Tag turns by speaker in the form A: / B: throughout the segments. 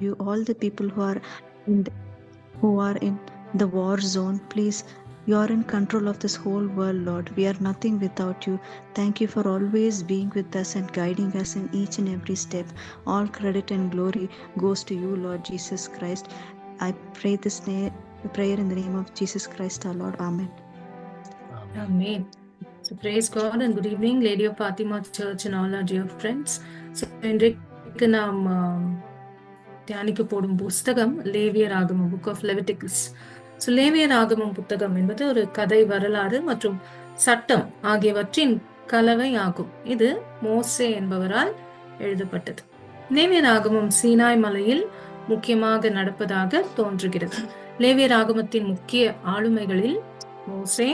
A: you. All the people in the, who are in the war zone, please, you are in control of this whole world, Lord. We are nothing without you. Thank you for always being with us and guiding us in each and every step. All credit and glory goes to you, Lord Jesus Christ. I pray this prayer in the name of Jesus Christ our Lord. Amen.
B: Amen. So praise God and good evening, Lady of Fatima Church and all our dear friends. So இன்றைக்கு நாம் தியானிக்க போடும் புஸ்தகம் லேவியர் ஆகமம், book of Leviticus. So லேவியர் ஆகமம் புத்தகம் என்பது ஒரு கதை, வரலாறு மற்றும் சட்டம் ஆகியவற்றின் கலவை ஆகும். இது மோசே என்பவரால் எழுதப்பட்டது. லேவியர் ஆகமம் சீனாய் மலையில் முக்கியமாக நடப்பதாக தோன்றுகிறது. லேவியர் ஆகமத்தின் முக்கிய ஆளுமைகளில் மோசே,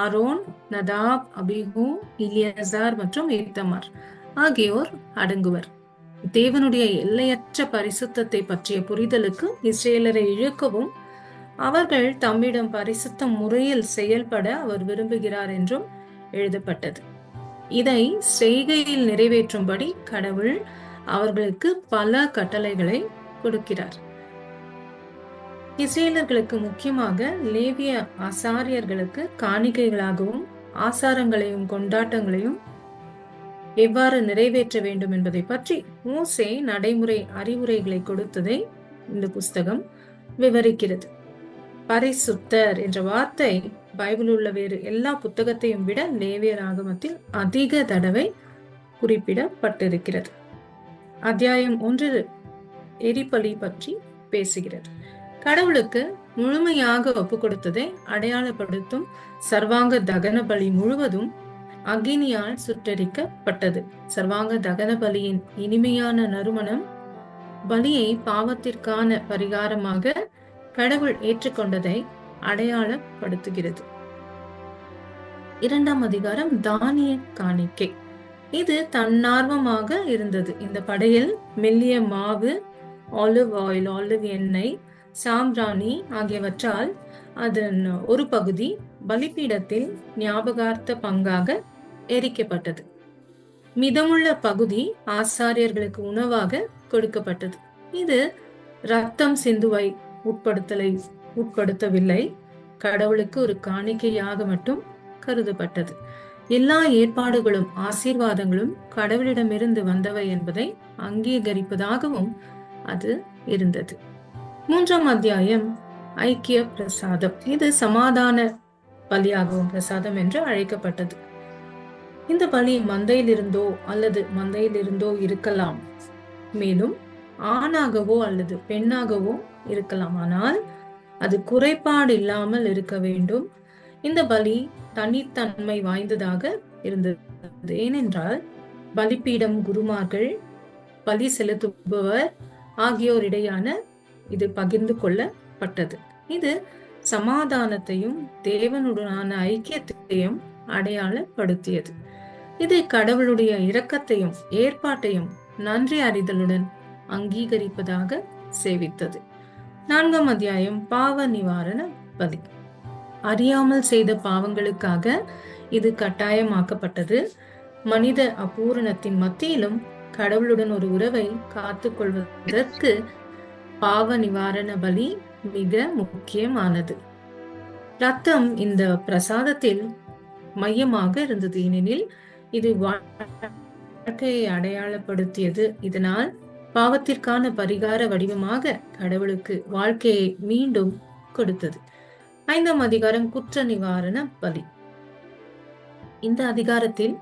B: ஆரோன், நதாப், அபிஹூ, இலியசார் மற்றும் இத்தமார் ஆகியோர் அடங்குவர். தேவனுடைய எல்லையற்ற பரிசுத்தத்தை பற்றிய புரிதலுக்கு இஸ்ரேலரை இழுக்கவும் அவர்கள் தம்மிடம் பரிசுத்த முறையில் செயல்பட அவர் விரும்புகிறார் என்றும் எழுதப்பட்டது. இதை செய்கையில் நிறைவேற்றும்படி கடவுள் அவர்களுக்கு பல கட்டளைகளை கொடுக்கிறார். இஸ்ரேலர்களுக்கு முக்கியமாக லேவிய ஆசாரியர்களுக்கு காணிக்கைகளாகவும் ஆசாரங்களையும் கொண்டாட்டங்களையும் எவ்வாறு நிறைவேற்ற வேண்டும் என்பதை பற்றி மோசே நடைமுறை அறிவுரைகளை கொடுத்ததை இந்த புஸ்தகம் விவரிக்கிறது. பரிசுத்தர் என்ற வார்த்தை பைபிள் உள்ள வேறு எல்லா புத்தகத்தையும் விட லேவியர் ஆகமத்தில் அதிக தடவை குறிப்பிடப்பட்டிருக்கிறது. அத்தியாயம் 1 எரிபலி பற்றி பேசுகிறது. கடவுளுக்கு முழுமையாக ஒப்பு கொடுத்ததை அடையாளப்படுத்தும் சர்வாங்க தகன பலி முழுவதும் அக்னியால் சுட்டரிக்கப்பட்டது. சர்வாங்க தகன பலியின் இனிமையான நறுமணம் பலியை பாவத்திற்கான பரிகாரமாக கடவுள் ஏற்றுக்கொண்டதை அடையாளப்படுத்துகிறது. 2ஆம் அதிகாரம் தானிய காணிக்கை. இது தன்னார்வமாக இருந்தது. இந்த படையில் மெல்லிய மாவு, ஆலிவ் ஆயில், ஆலிவ் எண்ணெய், சாம்பிராணி ஆகியவற்றால் அதன் ஒரு பகுதி பலிபீடத்தில் ஞாபகார்த்த பங்காக எரிக்கப்பட்டது. மிதமுள்ள பகுதி ஆசாரியர்களுக்கு உணவாக கொடுக்கப்பட்டது. இது ரத்தம் சிந்துவை உட்படுத்தவில்லை, கடவுளுக்கு ஒரு காணிக்கையாக மட்டும் கருதப்பட்டது. எல்லா ஏற்பாடுகளும் ஆசீர்வாதங்களும் கடவுளிடமிருந்து வந்தவை என்பதை அங்கீகரிப்பதாகவும் அது இருந்தது. 3ஆம் அத்தியாயம் ஐக்கிய பிரசாதம். இது சமாதான பலியாகவும் பிரசாதம் என்று அழைக்கப்பட்டது. இந்த பலி மந்தையிலிருந்தோ இருக்கலாம், மேலும் ஆணாகவோ அல்லது பெண்ணாகவோ இருக்கலாம். ஆனால் அது குறைபாடு இல்லாமல் இருக்க வேண்டும். இந்த பலி தனித்தன்மை வாய்ந்ததாக இருந்தது. ஏனென்றால் பலிபீடம், குருமார்கள், பலி செலுத்துபவர் ஆகியோரிடையான இது பகிர்ந்து கொள்ளப்பட்டது. இது சமாதானத்தையும் தேவனுடனான ஐக்கியத்தையும் அடையாளப்படுத்தியது. இது கடவுளுடைய இரக்கத்தையும் ஏற்பாட்டையும் நன்றி அறிதலுடன் அங்கீகரிப்பதாக சேவித்தது. 4ஆம் அத்தியாயம் பாவ நிவாரண பலி. அறியாமல் செய்த பாவங்களுக்காக இது கட்டாயமாக்கப்பட்டது. மனித அபூரணத்தின் மத்தியிலும் கடவுளுடன் ஒரு உறவை காத்து கொள்வதற்கு பாவ நிவாரண பலி மிக முக்கியமானது. ரத்தம் இந்த பிரசாதத்தில் மையமாக இருந்தது, ஏனெனில் இது வாழ்க்கையை அடையாளப்படுத்தியது. இதனால் பாவத்திற்கான பரிகார வடிவமாக கடவுளுக்கு வாழ்க்கையை மீண்டும் கொடுத்தது. 5ஆம் அதிகாரம் குற்ற நிவாரண பலி. இந்த அதிகாரத்தில்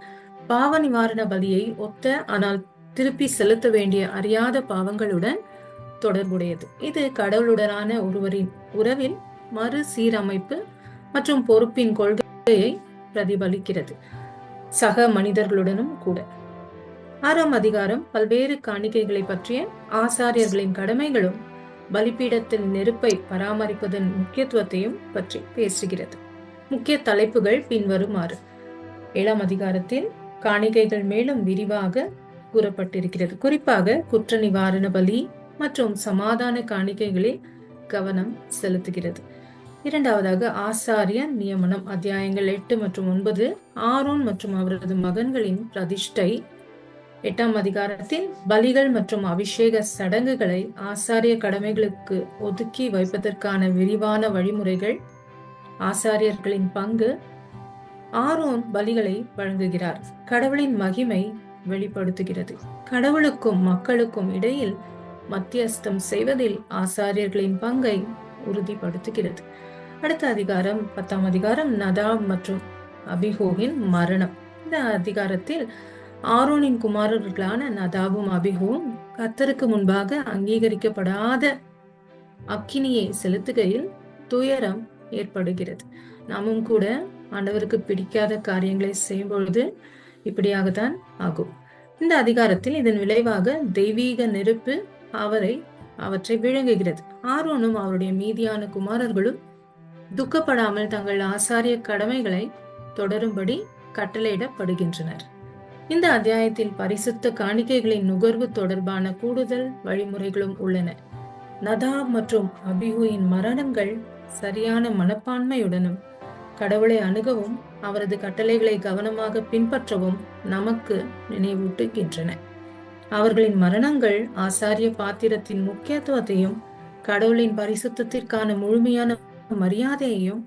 B: பாவ நிவாரண பலியை ஒத்த ஆனால் திருப்பி செலுத்த வேண்டிய அறியாத பாவங்களுடன் தொடர்புடையது. இது கடவுளுடனான ஒருவரின் உறவில் மறுசீரமைப்பு மற்றும் பொறுப்பின் கொள்கையை பிரதிபலிக்கிறது, சக மனிதர்களுடனும் கூட. 6ஆம் அதிகாரம் பல்வேறு காணிக்கைகளை பற்றிய ஆசாரியர்களின் கடமைகளும் பலிபீடத்தில் நெருப்பை பராமரிப்பதன் முக்கியத்துவத்தையும் பற்றி பேசுகிறது. முக்கிய தலைப்புகள் பின்வருமாறு. 7ஆம் அதிகாரத்தில் காணிக்கைகள் மேலும் விரிவாக கூறப்பட்டிருக்கிறது. குறிப்பாக குற்ற நிவாரண பலி மற்றும் சமாதான காணிக்கைகளில் கவனம் செலுத்துகிறது. 2ஆவதாக ஆசாரிய நியமனம். அத்தியாயங்கள் 8 மற்றும் 9 ஆரோன் மற்றும் அவரது மகன்களின் பிரதிஷ்டை 8ஆம் அதிகாரத்தில் பலிகள் மற்றும் அபிஷேக சடங்குகளை ஆசாரிய கடமைகளுக்கு ஒதுக்கி வைப்பதற்கான விரிவான வழிமுறைகள், ஆசாரியர்களின் பங்கு, ஆரோன் பலிகளை வழங்குகிறார். கடவுளின் மகிமை வெளிப்படுத்துகிறது. கடவுளுக்கும் மக்களுக்கும் இடையில் மத்தியஸ்தம் செய்வதில் ஆசாரியர்களின் பங்கை உறுதிப்படுத்துகிறது. அடுத்த அதிகாரம் 10ஆம் அதிகாரம் நதாப் மற்றும் அபிகோவின் மரணம். இந்த அதிகாரத்தில் ஆரோனின் குமாரர்களான நதாபும் அபிகோவும் கர்த்தருக்கு முன்பாக அங்கீகரிக்கப்படாத அக்கினியை செலுத்துகையில் துயரம் ஏற்படுகிறது. நாமும் கூட ஆண்டவருக்கு பிடிக்காத காரியங்களை செய்யும் பொழுது இப்படியாகத்தான் ஆகும். இந்த அதிகாரத்தில் இதன் விளைவாக தெய்வீக நெருப்பு அவற்றை விழுங்குகிறது. ஆரோனும் அவருடைய மீதியான குமாரர்களும் துக்கப்படாமல் தங்கள் ஆசாரிய கடமைகளை தொடரும்படி கட்டளையிடப்படுகின்றனர். இந்த அத்தியாயத்தில் பரிசுத்த காணிக்கைகளின் நுகர்வு தொடர்பான கூடுதல் வழிமுறைகளும் உள்ளன. நதாப் மற்றும் அபிகுவின் மரணங்கள் சரியான மனப்பான்மையுடனும் கடவுளை அணுகவும் அவரது கட்டளைகளை கவனமாக பின்பற்றவும் நமக்கு நினைவூட்டுகின்றன. அவர்களின் மரணங்கள் ஆசாரிய பாத்திரத்தின் முக்கியத்துவத்தையும் கடவுளின் பரிசுத்தத்திற்கான முழுமையான மரியாதையையும்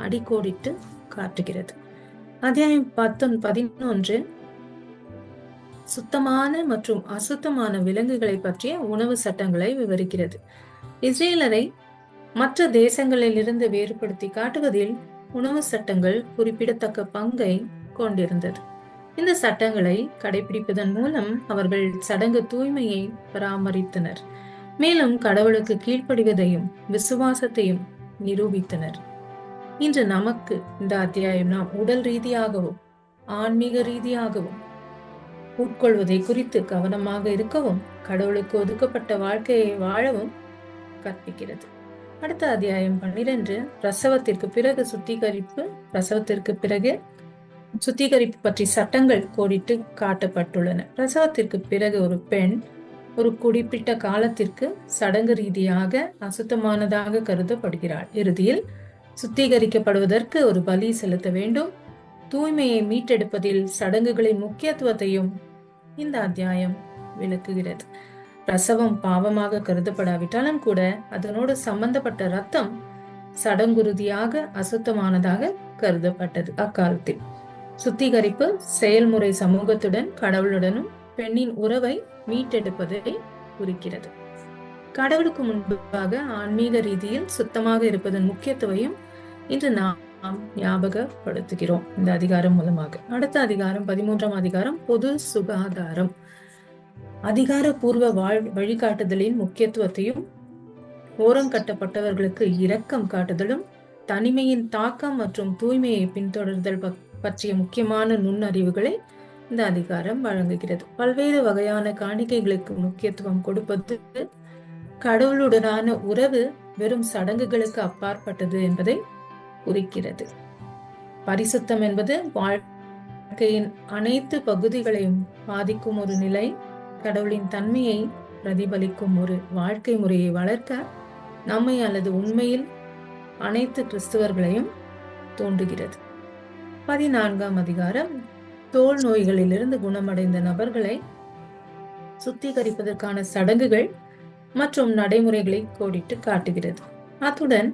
B: அடிக்கோடிட்டு காட்டுகிறது. அத்தியாயம் 11 சுத்தமான மற்றும் அசுத்தமான விலங்குகளை பற்றிய உணவு சட்டங்களை விவரிக்கிறது. இஸ்ரேலரை மற்ற தேசங்களிலிருந்து வேறுபடுத்தி காட்டுவதில் உணவு சட்டங்கள் குறிப்பிடத்தக்க பங்கை கொண்டிருந்தது. இந்த சட்டங்களை கடைபிடிப்பதன் மூலம் அவர்கள் சடங்கு தூய்மையை பராமரித்தனர், மேலும் கடவுளுக்கு கீழ்ப்படிவதையும் விசுவாசத்தையும் நிரூபித்தனர். இன்று நமக்கு இந்த அத்தியாயம் நாம் உடல் ரீதியாகவும் ஆன்மீக ரீதியாகவும் உட்கொள்வதை குறித்து கவனமாக இருக்கவும் சுத்தப்படுத்தவும் ஒதுக்கப்பட்ட வாழ்க்கையை வாழவும் கற்பிக்கிறது. அடுத்த அத்தியாயம் 12 பிரசவத்திற்கு பிறகு சுத்திகரிப்பு. பிரசவத்திற்கு பிறகு சுத்திகரிப்பு பற்றி சட்டங்கள் கோடிட்டு காட்டப்பட்டுள்ளன. பிரசவத்திற்கு பிறகு ஒரு பெண் ஒரு குறிப்பிட்ட காலத்திற்கு சடங்கு ரீதியாக அசுத்தமானதாக கருதப்படுகிறாள். இறுதியில் சுத்திகரிக்கப்படுவதற்கு ஒரு பலி செலுத்த வேண்டும். தூய்மையை மீட்டெடுப்பதில் சடங்குகளின் முக்கியத்துவத்தையும் இந்த அத்தியாயம் விளக்குகிறது. பிரசவம் பாவமாக கருதப்படாவிட்டாலும் கூட அதனோடு சம்பந்தப்பட்ட ரத்தம் சடங்குறுதியாக அசுத்தமானதாக கருதப்பட்டது. அக்காலத்தில் சுத்திகரிப்பு செயல்முறை சமூகத்துடன் கடவுளுடனும் பெண்ணின் உறவை மீட்டெடுப்பதை குறிக்கிறது. கடவுளுக்கு முன்பாக ஆன்மீக ரீதியில் சுத்தமாக இருப்பதன் முக்கியத்துவம் இன்று நாம் ஞாபகப்படுத்துகிறோம் இந்த அதிகாரம் மூலமாக. அடுத்த அதிகாரம் 13ஆம் அதிகாரம் பொது சுகாதாரம். அதிகாரப்பூர்வ வழிகாட்டுதலின் முக்கியத்துவத்தையும் ஓரங்கட்டப்பட்டவர்களுக்கு இரக்கம் காட்டுதலும் தனிமையின் தாக்கம் மற்றும் தூய்மையை பின்தொடர்தல் பற்றிய முக்கியமான நுண்ணறிவுகளை இந்த அதிகாரம் வழங்குகிறது. பல்வேறு வகையான காணிக்கைகளுக்கு முக்கியத்துவம் கொடுப்பது கடவுளுடனான உறவு வெறும் சடங்குகளுக்கு அப்பாற்பட்டது என்பதை குறிக்கிறது. பரிசுத்தம் என்பது வாழ்க்கையின் அனைத்து பகுதிகளையும் பாதிக்கும் ஒரு நிலை. கடவுளின் தன்மையை பிரதிபலிக்கும் ஒரு வாழ்க்கை முறையை வளர்க்க நம்மை அல்லது உண்மையில் அனைத்து கிறிஸ்தவர்களையும் தூண்டுகிறது. 14ஆம் அதிகாரம் தோல் நோய்களிலிருந்து குணமடைந்த நபர்களை சுத்திகரிப்பதற்கான சடங்குகள் மற்றும் நடைமுறைகளை கோடிட்டு காட்டுகிறது. அத்துடன்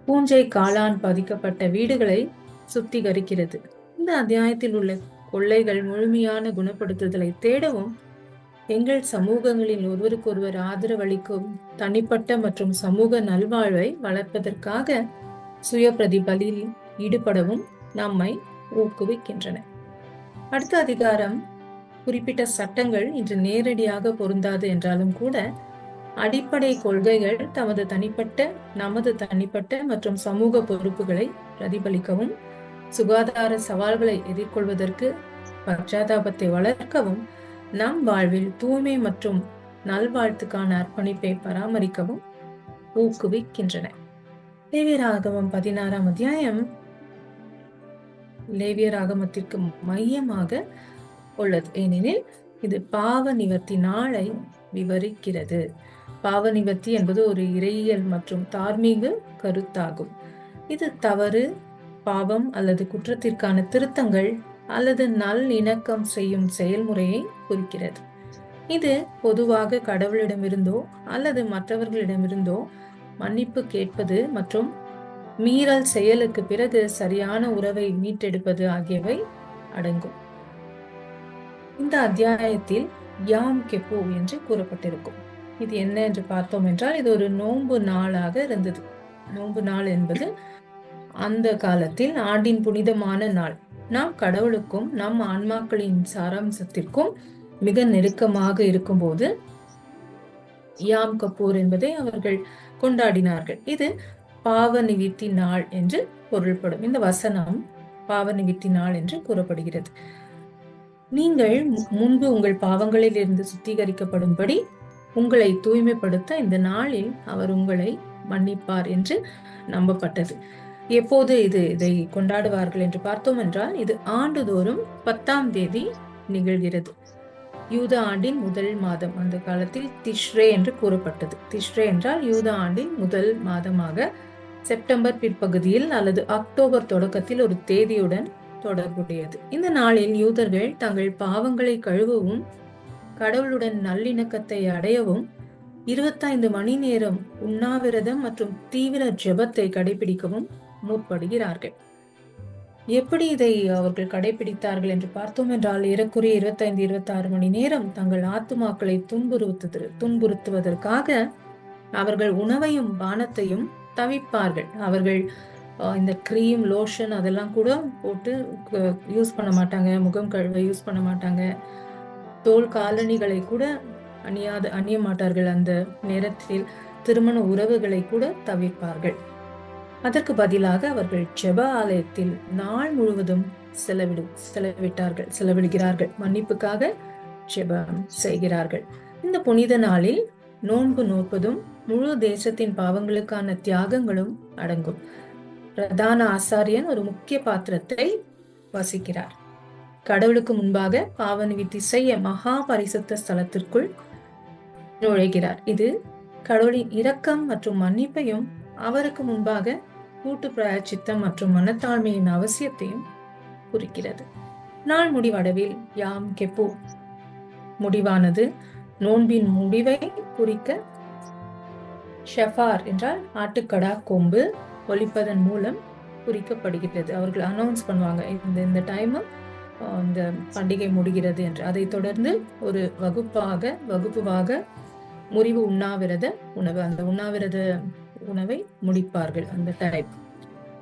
B: பூஞ்சை காளான் பாதிக்கப்பட்ட வீடுகளை சுத்திகரிக்கிறது. இந்த அத்தியாயத்தில் உள்ள கொள்ளைகள் முழுமையான குணப்படுத்துதலை தேடவும் எங்கள் சமூகங்களில் ஒருவருக்கொருவர் ஆதரவளிக்கும் தனிப்பட்ட மற்றும் சமூக நல்வாழ்வை வளர்ப்பதற்காக சுய பிரதிபலில் ஈடுபடவும் நம்மை ஊக்குவிக்கின்றன. அடுத்த அதிகாரம் குறிப்பிட்ட சட்டங்கள் இன்று நேரடியாக பொருந்தாது என்றாலும் கூட அடிப்படை கொள்கைகள் நமது தனிப்பட்ட மற்றும் சமூக பொறுப்புகளை பிரதிபலிக்கவும் சுகாதார சவால்களை எதிர்கொள்வதற்கு பச்சாதாபத்தை வளர்க்கவும் நம் வாழ்வில் தூய்மை மற்றும் நல்வாழ்த்துக்கான அர்ப்பணிப்பை பராமரிக்கவும் ஊக்குவிக்கின்றன. லேவியராகமம் 16ஆம் அத்தியாயம் லேவியராகமத்திற்கு மையமாக உள்ளது. ஏனெனில் இது பாவ நிவர்த்தி நாளை விவரிக்கிறது. பாவ நிவர்த்தி என்பது ஒரு இறையியல் மற்றும் தார்மீக கருத்தாகும். இது தவறு, பாவம் அல்லது குற்றத்திற்கான திருத்தங்கள் அல்லது நல்லிணக்கம் செய்யும் செயல்முறையை குறிக்கிறது. இது பொதுவாக கடவுளிடமிருந்தோ அல்லது மற்றவர்களிடமிருந்தோ மன்னிப்பு கேட்பது மற்றும் மீறல் செயலுக்கு பிறகு சரியான உறவை மீட்டெடுப்பது ஆகியவை அடங்கும். இந்த அத்தியாயத்தில் யாம் கெப்பு என்று கூறப்பட்டிருக்கும். இது என்ன என்று பார்த்தோம் என்றால், இது ஒரு நோன்பு நாளாக இருந்தது. நோன்பு நாள் என்பது அந்த காலத்தில் ஆண்டின் புனிதமான நாள். நாம் கடவுளுக்கும் நம் ஆன்மாக்களின் சாராம்சத்திற்கும் மிக நெருக்கமாக இருக்கும்போது யாம் கப்பூர் என்பதை அவர்கள் கொண்டாடினார்கள். இது பாவ நிவிர்த்தி நாள் என்று பொருள்படும். இந்த வசனம் பாவ நிவிர்த்தி நாள் என்று கூறப்படுகிறது. நீங்கள் முன்பு உங்கள் பாவங்களில் இருந்து சுத்திகரிக்கப்படும்படி உங்களை தூய்மைப்படுத்த இந்த நாளில் அவர் உங்களை மன்னிப்பார் என்று நம்பப்பட்டது. எப்போது இதை கொண்டாடுவார்கள் என்று பார்த்தோம் என்றால், இது ஆண்டுதோறும் 10ஆம் தேதி நிகழ்கிறது. யூத ஆண்டின் முதல் மாதம், அந்த காலத்தில் திஷ்ரே என்று கூறப்பட்டது. திஷ்ரே என்றால் யூத ஆண்டின் முதல் மாதமாக செப்டம்பர் பிற்பகுதியில் அல்லது அக்டோபர் தொடக்கத்தில் ஒரு தேதியுடன் தொடர்புடையது. இந்த நாளில் யூதர்கள் தங்கள் பாவங்களை கழுவவும் கடவுளுடன் நல்லிணக்கத்தை அடையவும் 25 மணி நேரம் உண்ணாவிரதம் மற்றும் தீவிர ஜெபத்தை கடைபிடிக்கவும் முற்படுகிறார்கள். எப்படி இதை அவர்கள் கடைபிடித்தார்கள் என்று பார்த்தோம் என்றால், ஏறக்குறைய 25-26 மணி நேரம் தங்கள் ஆத்துமாக்களை துன்புறுத்துவதற்காக அவர்கள் உணவையும் பானத்தையும் தவிர்ப்பார்கள். அவர்கள் இந்த கிரீம், லோஷன் அதெல்லாம் கூட போட்டு யூஸ் பண்ண மாட்டாங்க. முகம் கழுவ யூஸ் பண்ண மாட்டாங்க. தோல் காலணிகளை கூட அணிய மாட்டார்கள். அந்த நேரத்தில் திருமண உறவுகளை கூட தவிர்ப்பார்கள். அதற்கு பதிலாக அவர்கள் ஜெப ஆலயத்தில் நாள் முழுவதும் செலவிடுகிறார்கள். மன்னிப்புக்காக ஜெபம் செய்கிறார்கள். இந்த புனித நாளில் நோன்பு நோற்பதும் முழு தேசத்தின் பாவங்களுக்கான தியாகங்களும் அடங்கும். பிரதான ஆசாரியன் ஒரு முக்கிய பாத்திரத்தை வசிக்கிறார். கடவுளுக்கு முன்பாக பாவ நிவிர்த்தி செய்ய மகா பரிசுத்த ஸ்தலத்திற்குள் நுழைகிறார். இது கடவுளின் இரக்கம் மற்றும் மன்னிப்பையும் அவருக்கு முன்பாக கூட்டு பிராயச்சித்தம் மற்றும் மனத்தாழ்மையின் அவசியத்தையும் குறிக்கிறது. நாள் முடிவடைவில் யாம் கெப்பு முடிவானது நோன்பின் முடிவை குறிக்க ஷெஃபார் என்றால் ஆட்டுக்கடா கொம்பு ஒலிப்பதன் மூலம் குறிக்கப்படுகிறது. அவர்கள் அனௌன்ஸ் பண்ணுவாங்க, இந்த டைம் இந்த பண்டிகை முடிகிறது என்று. அதை தொடர்ந்து ஒரு வகுப்புவாக முறிவு உண்ணாவிரத உணவு, அந்த உண்ணாவிரத உணவை முடிப்பார்கள் அந்த டைம்.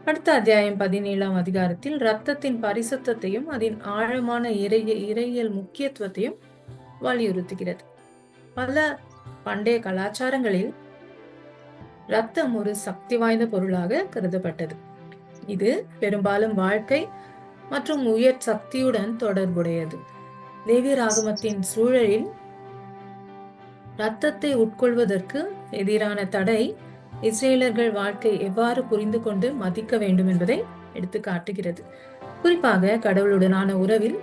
B: அடுத்த அத்தியாயம் 17ஆம் அதிகாரத்தில் இரத்தத்தின் பரிசுத்தத்தையும் அதன் ஆழமான இறையியல் முக்கியத்துவத்தையும் வலியுறுத்துகிறது. பல பண்டைய கலாச்சாரங்களில் இரத்தம் ஒரு சக்தி வாய்ந்த பொருளாக கருதப்பட்டது. இது பெரும்பாலும் வாழ்க்கை மற்றும் உயர் சக்தியுடன் தொடர்புடையது. லேவியராகமத்தின் சூழலில் இரத்தத்தை உட்கொள்வதற்கு எதிரான தடை இஸ்ரேலர்கள் வாழ்க்கை எவ்வாறு புரிந்து கொண்டு மதிக்க வேண்டும் என்பதை எடுத்து காட்டுகிறது. குறிப்பாக கடவுளுடனான உறவில்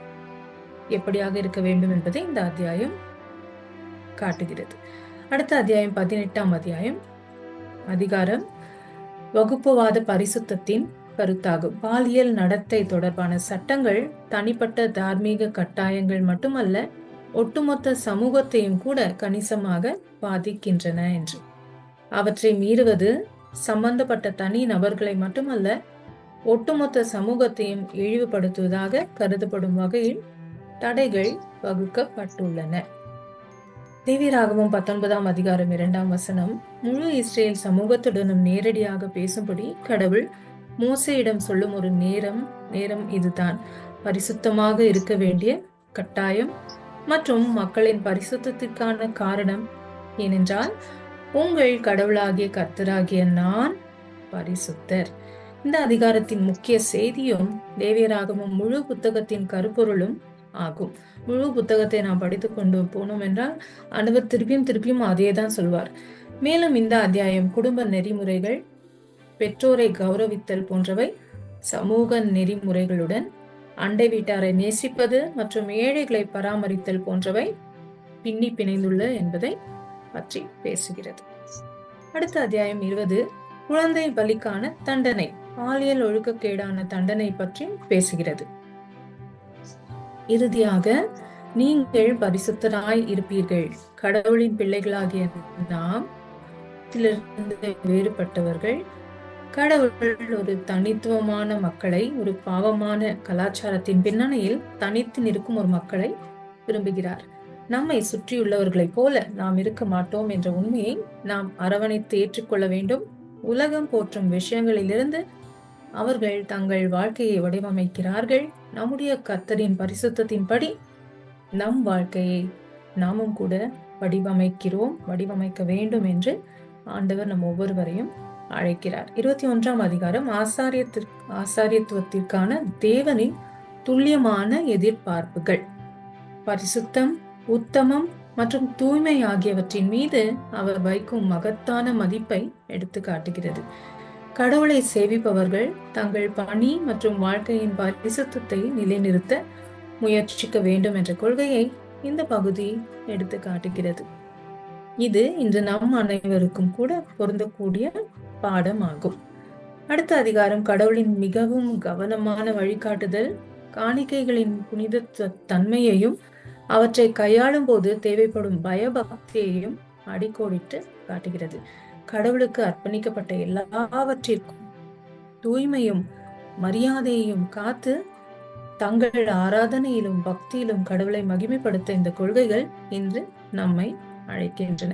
B: எப்படியாக இருக்க வேண்டும் என்பதை இந்த அத்தியாயம் காட்டுகிறது. அடுத்த அத்தியாயம் 18ஆம் அதிகாரம் வகுப்புவாத பரிசுத்தத்தின் கருத்தாகும். பாலியல் நடத்தை தொடர்பான சட்டங்கள் தனிப்பட்ட தார்மீக கட்டாயங்கள் மட்டுமல்ல, ஒட்டுமொத்த சமூகத்தையும் கூட கணிசமாக பாதிக்கின்றன என்று. அவற்றை மீறுவது சம்பந்தப்பட்ட தனி நபர்களை மட்டுமல்ல, ஒட்டுமொத்த சமூகத்தையும் இழிவுபடுத்துவதாக கருதப்படும் வகையில் தடைகள் வகுக்கப்பட்டுள்ளன. லேவியராகமம் 19ஆம் அதிகாரம் 2ஆம் வசனம் முழு இஸ்ரேல் சமூகத்துடனும் நேரடியாக பேசும்படி கடவுள் மோசேயிடம் சொல்லும் ஒரு நேரம் இதுதான். பரிசுத்தமாக இருக்க வேண்டிய கட்டாயம் மற்றும் மக்களின் பரிசுத்தத்திற்கான காரணம். ஏனென்றால் உங்கள் கடவுளாகிய கர்த்தராகிய நான் பரிசுத்தர். இந்த அதிகாரத்தின் முக்கிய செய்தியும் லேவியராகமம் முழு புத்தகத்தின் கருப்பொருளும் ஆகும். முழு புத்தகத்தை நாம் படித்துக் கொண்டு போனோம் என்றால் ஆண்டவர் திருப்பியும் அதே தான் சொல்வார். மேலும் இந்த அத்தியாயம் குடும்ப நெறிமுறைகள், பெற்றோரை கௌரவித்தல் போன்றவை சமூக நெறிமுறைகளுடன் அண்டை வீட்டாரை நேசிப்பது மற்றும் ஏழைகளை பராமரித்தல் போன்றவை பின்னி பிணைந்துள்ள என்பதை பற்றி பேசுகிறது. அடுத்த அத்தியாயம் 20 குழந்தை பலிக்கான தண்டனை, பாலியல் ஒழுக்கக்கேடான தண்டனை பற்றி பேசுகிறது. இறுதியாக, நீங்கள் பரிசுத்தராய் இருப்பீர்கள். கடவுளின் பிள்ளைகளாகிய நாம் வேறுபட்டவர்கள். கடவுள் ஒரு தனித்துவமான மக்களை, ஒரு பாவமான கலாச்சாரத்தின் பின்னணியில் தனித்து நிற்கும் ஒரு மக்களை விரும்புகிறார். நம்மை சுற்றியுள்ளவர்களைப் போல நாம் இருக்க மாட்டோம் என்ற உண்மையை நாம் அரவணைத்து ஏற்றுக்கொள்ள வேண்டும். உலகம் போற்றும் விஷயங்களிலிருந்து அவர்கள் தங்கள் வாழ்க்கையை வடிவமைக்கிறார்கள். நம்முடைய கர்த்தரின் பரிசுத்தத்தின்படி நம் வாழ்க்கையை நாமும் கூட வடிவமைக்க வேண்டும் என்று ஆண்டவர் நம் ஒவ்வொருவரையும் அழைக்கிறார். 21ஆம் அதிகாரம் ஆசாரியத்துவத்திற்கான தேவனின் துல்லியமான எதிர்பார்ப்புகள். பரிசுத்தம், உத்தமம் மற்றும் தூய்மை ஆகியவற்றின் மீது அவர் வைக்கும் மகத்தான மதிப்பை எடுத்து காட்டுகிறது. கடவுளை சேவிப்பவர்கள் தங்கள் பணி மற்றும் வாழ்க்கையின் பரிசுத்தத்தை நிலைநிறுத்த முயற்சிக்க வேண்டும் என்ற கொள்கையை இந்த பகுதி எடுத்து காட்டுகிறது. இது இன்று நம் அனைவருக்கும் கூட பொருந்தக்கூடிய பாடமாகும். அடுத்த அதிகாரம் கடவுளின் மிகவும் கவனமான வழிகாட்டுதல், காணிக்கைகளின் புனித தன்மையையும் அவற்றை கையாளும் போது தேவைப்படும் பயபக்தியையும் அடிக்கோடிட்டு காட்டுகிறது. கடவுளுக்கு அர்ப்பணிக்கப்பட்ட எல்லாவற்றிற்கும் தூய்மையும் மரியாதையையும் காத்து தங்கள் ஆராதனையிலும் பக்தியிலும் கடவுளை மகிமைப்படுத்த இந்த கொள்கைகள் இன்று நம்மை அழைக்கின்றன.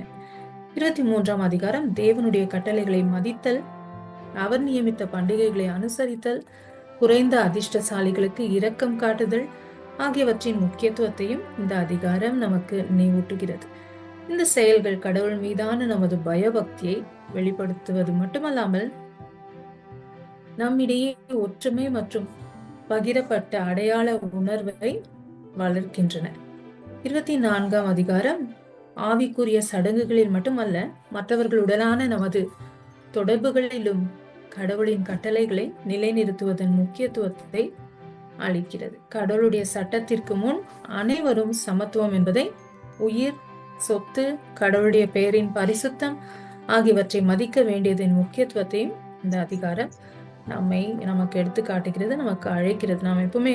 B: 23ஆம் அதிகாரம் தேவனுடைய கட்டளைகளை மதித்தல், அவர் நியமித்த பண்டிகைகளை அனுசரித்தல், குறைந்த அதிர்ஷ்டசாலிகளுக்கு இரக்கம் காட்டுதல் ஆகியவற்றின் முக்கியத்துவத்தையும் இந்த அதிகாரம் நமக்கு நினைவூட்டுகிறது. இந்த செயல்கள் கடவுள் மீதான நமது பயபக்தியை வெளிப்படுத்துவது மட்டுமல்லாமல் நம்மிடையே ஒற்றுமை மற்றும் பகிரப்பட்ட அடையாள உணர்வை வளர்க்கின்றன. 24ஆம் அதிகாரம் ஆவிக்குரிய சடங்குகளில் மட்டுமல்ல, மற்றவர்களுடனான நமது தொடர்புகளிலும் கடவுளின் கட்டளைகளை நிலைநிறுத்துவதன் முக்கியத்துவத்தை அளிக்கிறது. கடவுளுடைய சட்டத்திற்கு முன் அனைவரும் சமத்துவம் என்பதை, உயிர், சொத்து, கடவுளுடைய பெயரின் பரிசுத்தம் ஆகியவற்றை மதிக்க வேண்டியதன் முக்கியத்துவத்தையும் இந்த அதிகாரம் நமக்கு எடுத்து காட்டுகிறது, நமக்கு அழைக்கிறது. நாம் எப்பவுமே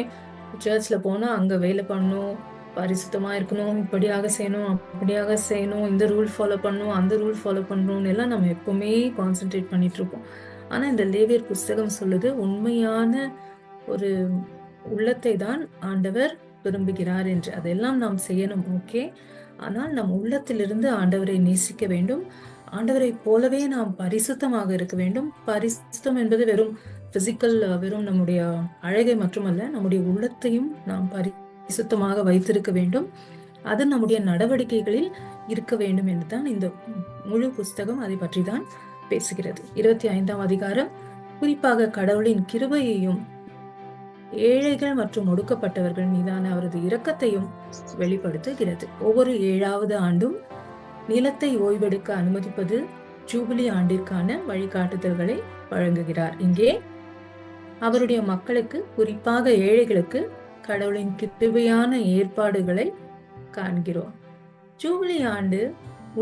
B: சர்ச்ல போனா அங்க வேலை பண்ணணும், பரிசுத்தமா இருக்கணும், இப்படியாக செய்யணும், அப்படியாக செய்யணும், இந்த ரூல் ஃபாலோ பண்ணணும், அந்த ரூல் ஃபாலோ பண்ணணும்னு எல்லாம் நம்ம எப்பவுமே கான்சென்ட்ரேட் பண்ணிட்டு இருப்போம். ஆனா இந்த லேவியர் புஸ்தகம் சொல்லுது, உண்மையான ஒரு உள்ளத்தை தான் ஆண்டவர் விரும்புகிறார் என்று. அதெல்லாம் நாம் செய்யணும், ஓகே. ஆனால் நம் உள்ளத்திலிருந்து ஆண்டவரை நேசிக்க வேண்டும். ஆண்டவரை போலவே நாம் பரிசுத்தமாக இருக்க வேண்டும். பரிசுத்தம் என்பது வெறும் பிசிக்கல், வெறும் நம்முடைய அழகை மட்டுமல்ல, நம்முடைய உள்ளத்தையும் நாம் பரிசுத்தமாக வைத்திருக்க வேண்டும். அது நம்முடைய நடவடிக்கைகளில் இருக்க வேண்டும் என்றுதான் இந்த முழு புஸ்தகம் அதை பற்றி தான் பேசுகிறது. 25ஆம் அதிகாரம் குறிப்பாக கடவுளின் கிருபையையும் ஏழைகள் மற்றும் ஒடுக்கப்பட்டவர்கள் மீதான அவரது இரக்கத்தையும் வெளிப்படுத்துகிறது. ஒவ்வொரு 7வது ஆண்டும் நிலத்தை ஓய்வெடுக்க அனுமதிப்பது ஜூபிலி ஆண்டிற்கான வழிகாட்டுதல்களை வழங்குகிறார். இங்கே அவருடைய மக்களுக்கு, குறிப்பாக ஏழைகளுக்கு கடவுளின் கிருபையான ஏற்பாடுகளை காண்கிறோம். ஜூபிலி ஆண்டு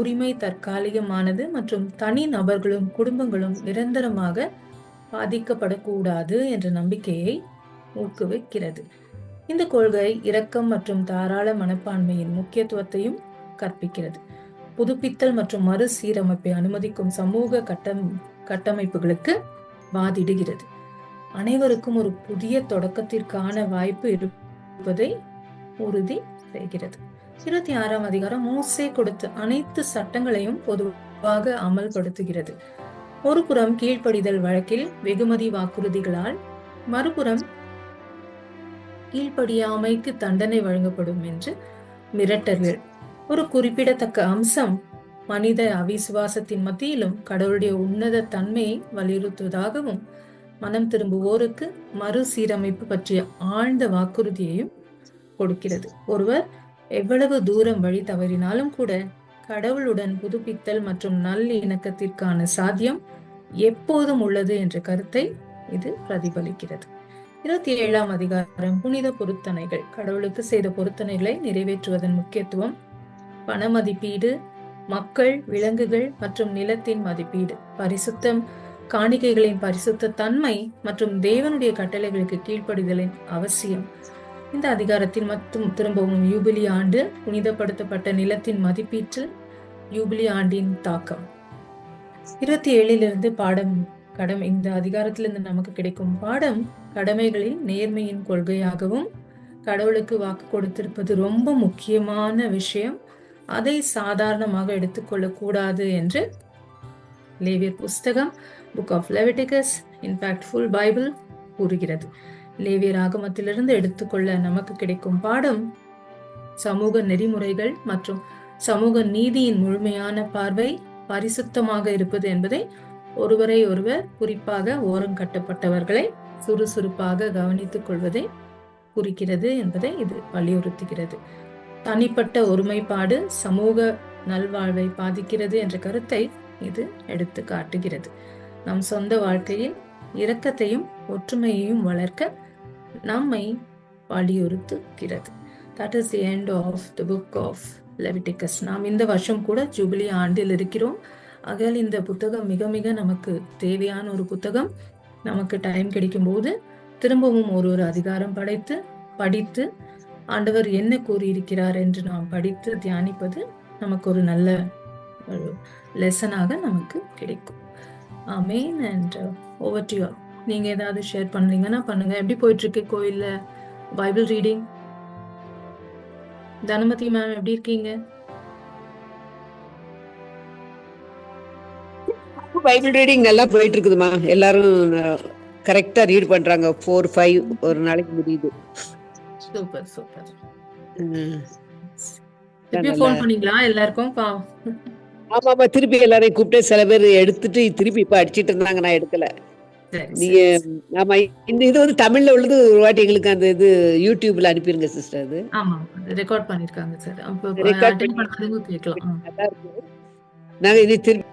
B: உரிமை தற்காலிகமானது மற்றும் தனி நபர்களும் குடும்பங்களும் நிரந்தரமாக பாதிக்கப்படக்கூடாது என்ற நம்பிக்கையை ஊக்குவிக்கிறது. இந்த கொள்கை இரக்கம் மற்றும் தாராள மனப்பான்மையின் முக்கியத்துவத்தையும் கற்பிக்கிறது. புதுப்பித்தல் மற்றும் மறுசீரமைப்பை அனுமதிக்கும் சமூக கட்டமைப்புகளுக்கு வாதிடுகிறது. அனைவருக்கும் ஒரு புதிய தொடக்கத்திற்கான வாய்ப்பு இருப்பதை உறுதி செய்கிறது. 26ஆம் அதிகாரம் மோசே கொடுத்த அனைத்து சட்டங்களையும் பொதுவாக அமல்படுத்துகிறது. ஒரு புறம் கீழ்ப்படிதல் வழக்கில் வெகுமதி வாக்குறுதிகளால், மறுபுறம் கீழ்ப்படியாமைக்கு தண்டனை வழங்கப்படும் என்று மிரட்டல்கள். ஒரு குறிப்பிடத்தக்க அம்சம் மனித அவிசுவாசத்தின் மத்தியிலும் கடவுளுடைய உன்னத தன்மையை வலியுறுத்துவதாகவும், மனம் திரும்புவோருக்கு மறுசீரமைப்பு பற்றிய ஆழ்ந்த வாக்குறுதியையும் கொடுக்கிறது. ஒருவர் எவ்வளவு தூரம் வழி தவறினாலும் கூட கடவுளுடன் புதுப்பித்தல் மற்றும் நல்லிணக்கத்திற்கான சாத்தியம் எப்போதும் உள்ளது என்ற கருத்தை இது பிரதிபலிக்கிறது. 27ஆம் அதிகாரம் புனித பொருத்தனைகள். கடவுளுக்கு செய்த பொருத்தனைகளை நிறைவேற்றுவதன் முக்கியத்துவம், பண மதிப்பீடு, மக்கள், விலங்குகள் மற்றும் நிலத்தின் மதிப்பீடு, பரிசுத்தம், காணிக்கைகளின் பரிசுத்த தன்மை மற்றும் தேவனுடைய கட்டளைகளுக்கு கீழ்ப்படிதலின் அவசியம். இந்த அதிகாரத்தில் மற்றும் திரும்பவும் யூபிலி ஆண்டு, புனிதப்படுத்தப்பட்ட நிலத்தின் மதிப்பீட்டு, யூபிலி ஆண்டின் தாக்கம். 27 பாடம் இந்த அதிகாரத்திலிருந்து நமக்கு கிடைக்கும் பாடம், கடமைகளில் நேர்மையின் கொள்கையாகவும், கடவுளுக்கு வாக்கு கொடுத்திருப்பது ரொம்ப முக்கியமான விஷயம், அதை சாதாரணமாக எடுத்துக்கொள்ளக் கூடாது என்று லேவியர் புஸ்தகம், book of Leviticus, in fact Bible கூறுகிறது. லேவியர் ஆகமத்திலிருந்து எடுத்துக்கொள்ள நமக்கு கிடைக்கும் பாடம், சமூக நெறிமுறைகள் மற்றும் சமூக நீதியின் முழுமையான பார்வை பரிசுத்தமாக இருப்பது என்பதை, ஒருவரை ஒருவர், குறிப்பாக ஓரம் கட்டப்பட்டவர்களை சுறுசுறுப்பாக கவனித்துக் கொள்வதை குறிக்கிறது என்பதை இது வலியுறுத்துகிறது. தனிப்பட்ட ஒருமைப்பாடு சமூக நல்வாழ்வை பாதிக்கிறது என்ற கருத்தை இது எடுத்து காட்டுகிறது. நம் சொந்த வாழ்க்கையில் இரக்கத்தையும் ஒற்றுமையையும் வளர்க்க நம்மை வலியுறுத்துகிறது. That is the end of the book of Leviticus. நாம் இந்த வருஷம் கூட ஜூபிலி ஆண்டில் இருக்கிறோம். ஆகையால் இந்த புத்தகம் மிக மிக நமக்கு தேவையான ஒரு புத்தகம். நமக்கு டைம் கிடைக்கும் போது திரும்பவும் ஒரு அதிகாரம் படித்து ஆண்டவர் என்ன கூறியிருக்கிறார் என்று நாம் படித்து தியானிப்பது நமக்கு ஒரு நல்ல லெசனாக நமக்கு கிடைக்கும். Amen. And over to you. நீங்க ஏதாவது ஷேர் பண்றீங்கன்னா பண்ணுங்க. எப்படி போயிட்டு இருக்கு கோயில்ல பைபிள் ரீடிங்? தனமதி மேம் எப்படி இருக்கீங்க?
C: பைபிள் ரீடிங் நல்லா போயிட்டு இருக்குதுமா. எல்லாரும் கரெக்டா ரீட் பண்றாங்க. 4-5 ஒரு நாளைக்கு முடியுது.
B: Super super. திருப்பி ஃபோன் பண்ணீங்களா எல்லாருக்கும்?
C: ஆமாமா, திருப்பி எல்லாரையும் கூப்பிட்டு சில பேர் எடுத்துட்டு திருப்பி இப்ப அடிச்சிட்டு இருந்தாங்க, நான் எடுக்கல. நீங்க ஆமா, இந்த இது வந்து தமிழ்ல உள்ளது ஒரு வாட்டி எங்களுக்கு அந்த இது யூடியூப்ல அனுப்பிருங்க சிஸ்டர். அது
B: ஆமா ரெக்கார்ட் பண்ணிருக்காங்க சார். அப்ப
C: ரெக்கார்ட்
B: அட்டெண்ட் பண்ணாதவங்க கேட்கலாம்.
C: நாங்க இது திருப்பி